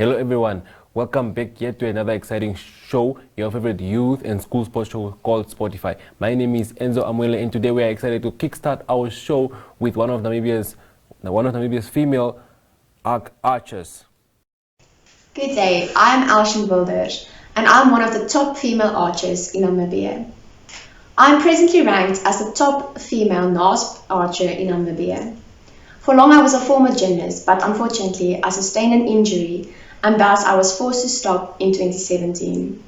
Hello everyone, welcome back yet to another exciting show, your favorite youth and school sports show called Sportify. My name is Enzo Amwele and today we are excited to kickstart our show with one of Namibia's female archers. Good day, I'm Elshin Wilders and I'm one of the top female archers in Namibia. I'm presently ranked as the top female NASP archer in Namibia. For long I was a former gymnast, but unfortunately I sustained an injury and thus I was forced to stop in 2017.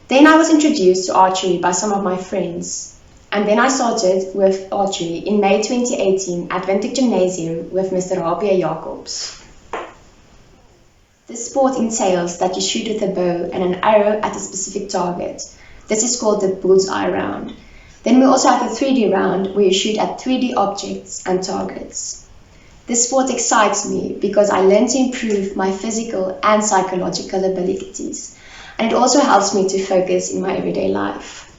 Then I was introduced to archery by some of my friends, and then I started with archery in May 2018 at Windhoek Gymnasium with Mr. Rapia Jacobs. This sport entails that you shoot with a bow and an arrow at a specific target. This is called the bullseye round. Then we also have a 3D round where you shoot at 3D objects and targets. This sport excites me because I learn to improve my physical and psychological abilities, and it also helps me to focus in my everyday life.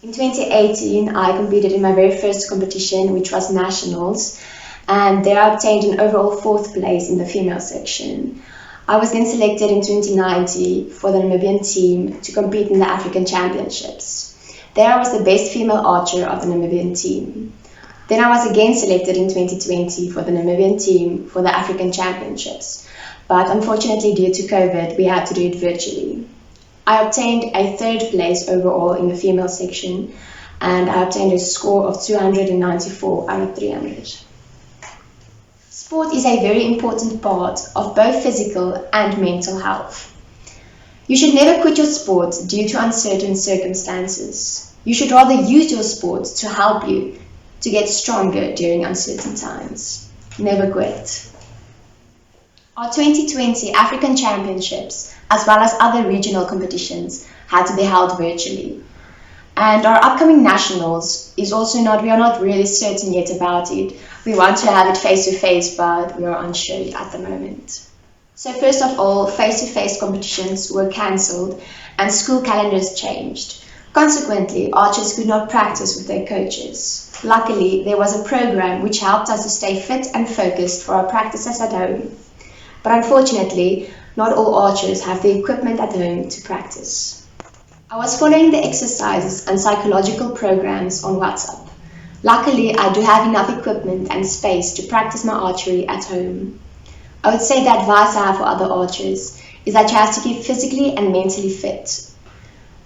In 2018, I competed in my very first competition, which was nationals, and there I obtained an overall 4th place in the female section. I was then selected in 2019 for the Namibian team to compete in the African Championships. There I was the best female archer of the Namibian team. Then I was again selected in 2020 for the Namibian team for the African Championships, but unfortunately due to COVID we had to do it virtually. I obtained a 3rd place overall in the female section and I obtained a score of 294 out of 300. Sport is a very important part of both physical and mental health. You should never quit your sport due to uncertain circumstances. You should rather use your sport to help you to get stronger during uncertain times. Never quit. Our 2020 African Championships, as well as other regional competitions, had to be held virtually. And our upcoming nationals is also we are not really certain yet about it. We want to have it face-to-face, but we are unsure at the moment. So first of all, face-to-face competitions were cancelled and school calendars changed. Consequently, archers could not practice with their coaches. Luckily, there was a program which helped us to stay fit and focused for our practices at home. But unfortunately, not all archers have the equipment at home to practice. I was following the exercises and psychological programs on WhatsApp. Luckily, I do have enough equipment and space to practice my archery at home. I would say the advice I have for other archers is that you have to keep physically and mentally fit.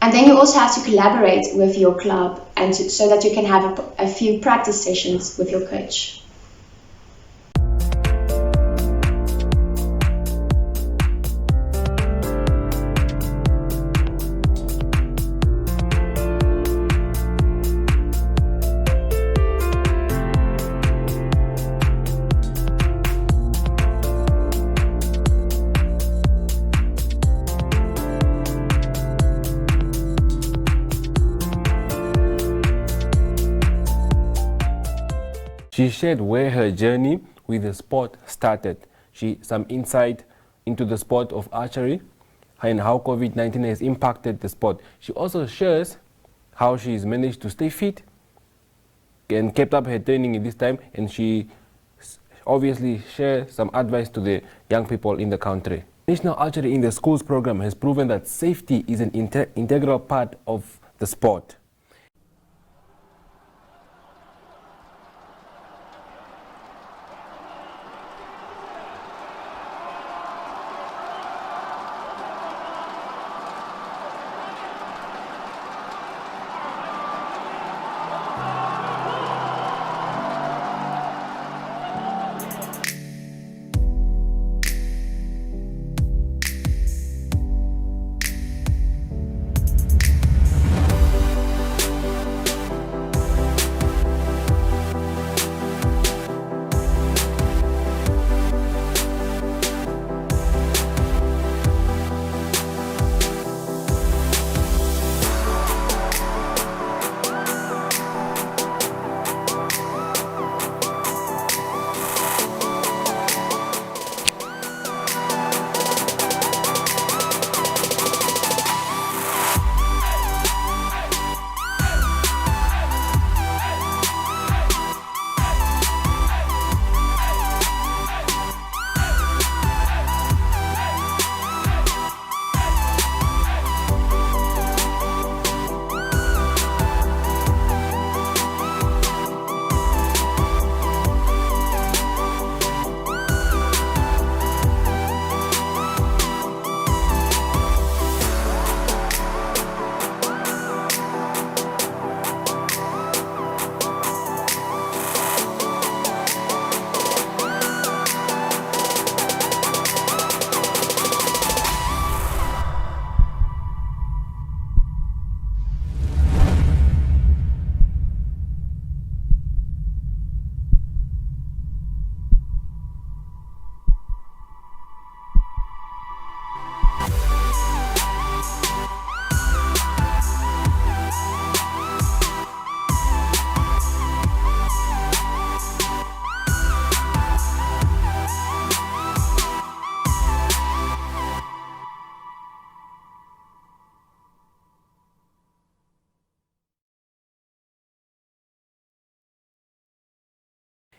And then you also have to collaborate with your club so that you can have a few practice sessions with your coach. She shared where her journey with the sport started, some insight into the sport of archery and how COVID-19 has impacted the sport. She also shares how she's managed to stay fit and kept up her training in this time, and she obviously shares some advice to the young people in the country. National Archery in the Schools program has proven that safety is an integral part of the sport.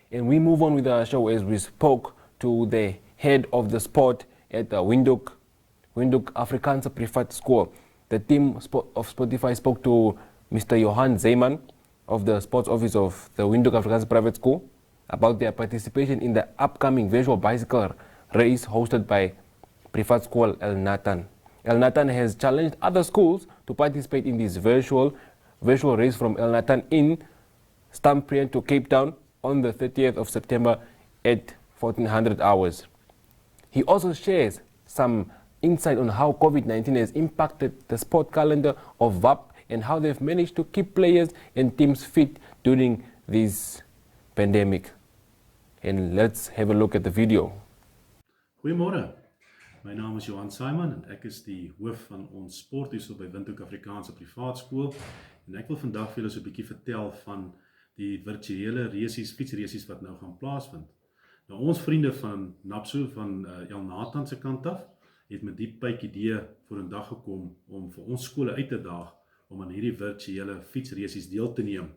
And we move on with our show as we spoke to the head of the sport at the Windhoek Afrikaanse Privaatskool. The team of Sportify spoke to Mr. Johan Zeeman of the sports office of the Windhoek Afrikaanse Privaatskool about their participation in the upcoming virtual bicycle race hosted by Privaatskool El Nathan. El Nathan has challenged other schools to participate in this virtual race from El Nathan in Stamford to Cape Town on the 30th of September at 1400 hours. He also shares some insight on how COVID-19 has impacted the sport calendar of VAP and how they've managed to keep players and teams fit during this pandemic. And let's have a look at the video. Goeiemôre. My naam is Johan Zeeman en ek is die hoof van ons sport hier so by Windhoek Afrikaanse Privaatskool en ek wil vandag vir julle so 'n bietjie vertel van die virtuele fietsresies wat nou gaan plaasvind. Nou ons vriende van NAPSO van El Nathan se kant af het met die pyp idee voor 'n dag gekom om vir ons skole uit te daag om aan hierdie virtuele fietsresies deel te neem.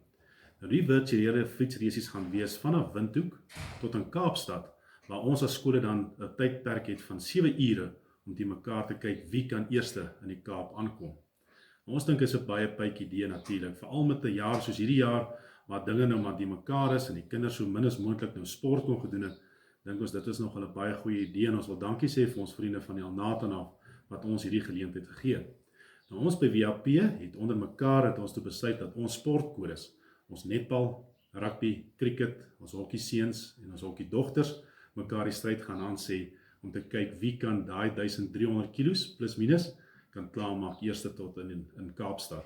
Nou die virtuele fietsresies gaan wees vanaf Windhoek tot in Kaapstad, waar ons as skole dan 'n tydperk het van 7 ure om te mekaar te kyk wie kan eerste in die Kaap aankom. Ons dink is 'n baie pyp idee natuurlik, veral met 'n jaar soos hierdie jaar waar dinge nou maar die mekaar is en die kinders so min as moontlik nou sport kon gedoen het. Dink ons dit is nog 'n baie goeie idee en ons wil dankie sê vir ons vriende van El Nathan af wat ons hierdie geleentheid gegee het. Nou ons by WAP het onder mekaar het ons toe besluit dat ons sportkodes, ons netbal, rugby, cricket, ons hokkie seuns en ons hokkie dogters mekaar die stryd gaan aansê om te kyk wie kan daai 1300 kilos plus minus kan klaarmaak eerste tot in Kaapstad.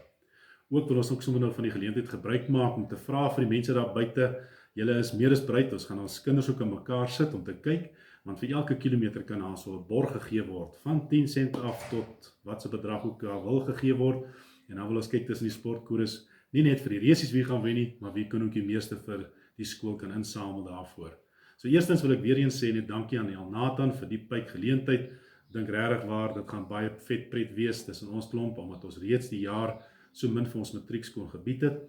Ook wil ons ook sommer nou van die geleentheid gebruik maak om te vra vir die mense daar buite, julle is meer as bereid, ons gaan ons kinders ook aan mekaar sit om te kyk, want vir elke kilometer kan daar so 'n borg gegee word, van 10 sent af tot wat se bedrag ook wil gegee word, en dan wil ons kyk tussen die sportkodes, nie net vir die resies wie gaan wen nie, maar wie kan ook die meeste vir die skool kan insamel daarvoor. So eerstens wil ek weer eens sê net dankie aan El Nathan vir die pyp geleentheid. Dink regtig waar, dit gaan baie vet pret wees tussen ons klomp, omdat ons reeds die jaar so min vir ons matriekskool gebied het,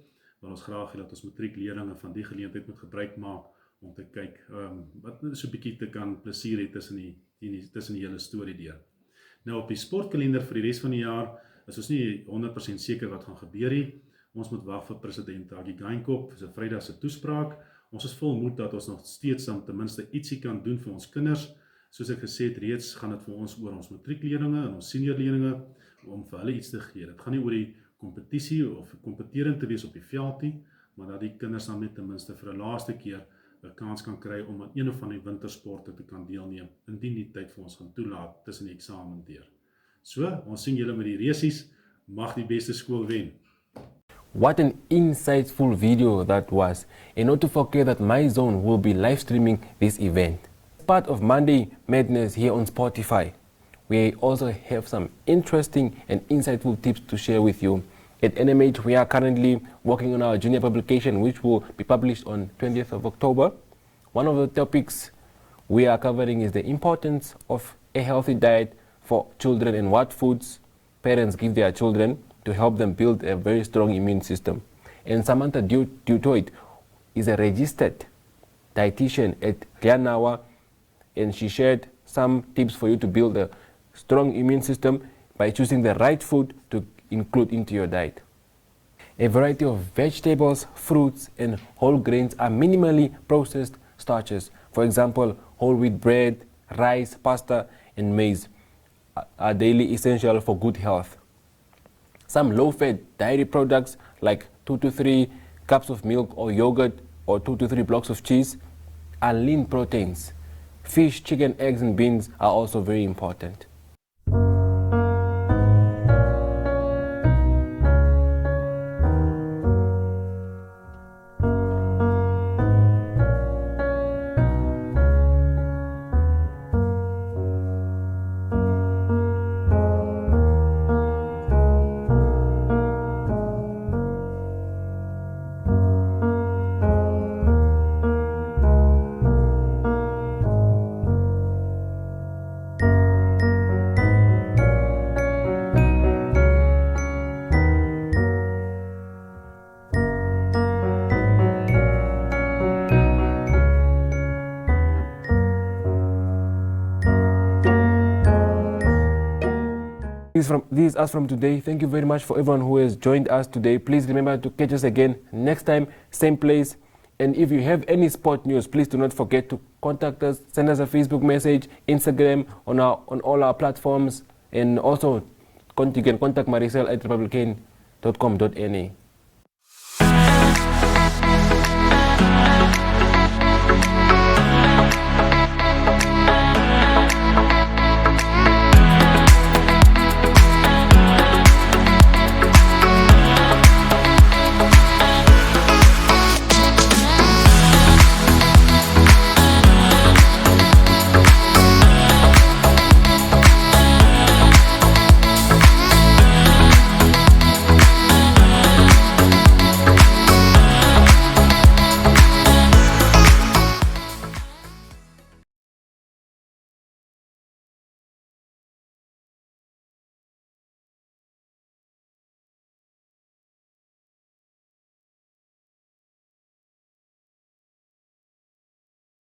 wil ons graag hê dat ons matriekleerlinge van die geleentheid moet gebruik maak om te kyk wat so 'n bietjie te kan plesier het tussen die hele storie deur. Nou op die sportkalender vir die res van die jaar is ons nie 100% seker wat gaan gebeur nie. Ons moet wag vir president Hagi Geingob vir sy Vrydag se toespraak. Ons is vol moed dat ons nog steeds ten minste ietsie kan doen vir ons kinders. Soos ek gesê het reeds, gaan dit vir ons oor ons matriekleerlinge en ons seniorleerlinge om vir hulle iets te gee. Dit gaan nie oor die kompetisie of kompeterend te wees op die veld nie, maar dat die kinders dan net ten minste vir 'n laaste keer 'n kans kan kry om aan een of van die wintersporte te kan deelneem, indien die tyd vir ons gaan toelaat tussen die eksamen deur. So, ons sien julle met die resies, mag die beste skool wen. What an insightful video that was, and not to forget that My Zone will be live streaming this event. Part of Monday Madness here on Sportify. We also have some interesting and insightful tips to share with you. At NMH, we are currently working on our junior publication, which will be published on 20th of October. One of the topics we are covering is the importance of a healthy diet for children and what foods parents give their children to help them build a very strong immune system. And Samantha Dutoit is a registered dietitian at Glianawa, and she shared some tips for you to build a strong immune system by choosing the right food to include into your diet. A variety of vegetables, fruits, and whole grains are minimally processed starches. For example, whole wheat bread, rice, pasta, and maize are daily essential for good health. Some low-fat dairy products like 2 to 3 cups of milk or yogurt or 2 to 3 blocks of cheese are lean proteins. Fish, chicken, eggs, and beans are also very important. This is us from today. Thank you very much for everyone who has joined us today. Please remember to catch us again next time, same place. And if you have any sport news, please do not forget to contact us. Send us a Facebook message, Instagram, on all our platforms. And also, you can contact Maricel at republican.com.na.